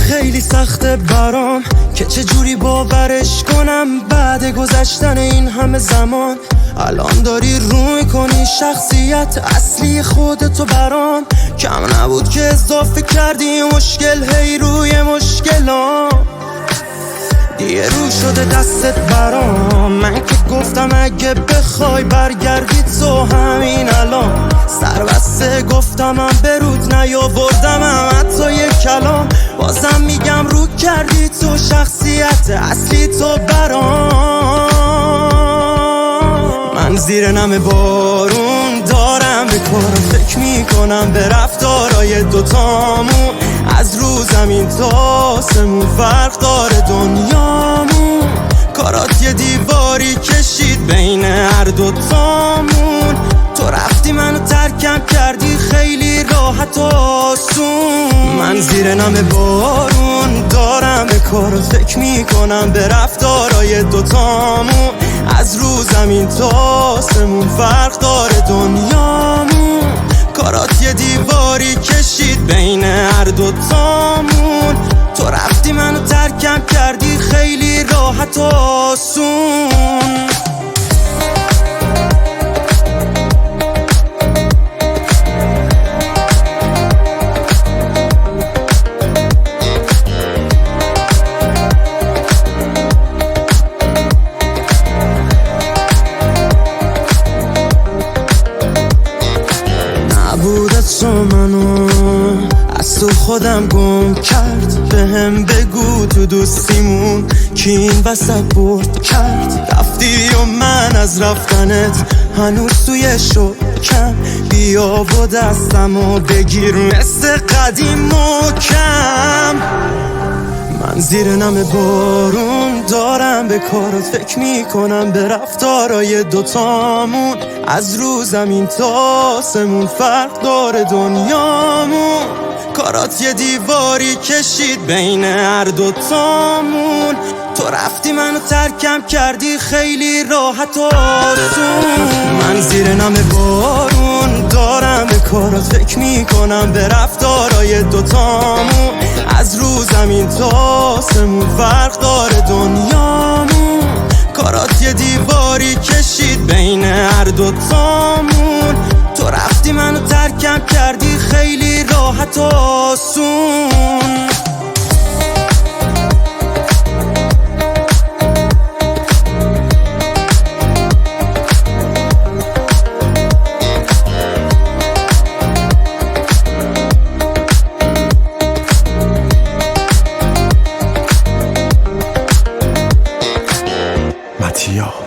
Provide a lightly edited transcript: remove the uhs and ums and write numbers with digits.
خیلی سخته برام که چجوری باورش کنم بعد گذشتن این همه زمان الان داری رو میکنی شخصیت اصلی خودتو برام. کم نبود که اضافه کردی مشکل هی روی مشکلام، دیگه رو شده دستت برام. من که گفتم اگه بخوای برگردی تو همین الان، سر بسته گفتم هم برود نیاوردم هم حتی یک کلام. بازم میگم رو کردی تو شخصیت اصلی تو برام. من زیر نم بارون دارم به کارم فکر میکنم، به رفتارای دوتامون از رو زمین تا آسمون فرق داره دنیامون. کارات یه دیواری کشید بین هر دوتامون، تو رفتی منو ترکم کردی خیلی راحت و آسون. من زیر نم بارون دارم به کارات فکر میکنم، به رفتارای دوتامون از رو زمین تا آسمون فرق داره دنیامون. کارات یه دیواری کشید بین هر دوتامون، تو رفتی منو ترکم کردی خیلی راحت و آسون. نبودت تو منو از تو خودم گم کرد، به هم بگو تو دوستیمون کی این وسط برد کرد. رفتی و من از رفتنت هنوز توی شکم، بیا و دستمو بگیر مثل قدیم محکم. من زیر نم بارون دارم به کارات فکر میکنم، به رفتارای دوتامون از رو زمین تا آسمون فرق داره دنیامون. کارات یه دیواری کشید بین هر دوتامون، تو رفتی منو ترکم کردی خیلی راحت و آسون. من زیر نم بارون دارم به کارات فکر میکنم، به رفتارای دوتامون از رو زمین تا آسمون فرق داره دنیامون. کارات یه دیواری کشید بین هر دوتامون، تو رفتی منو ترکم کردی خیلی راحت و آسون. Mattia.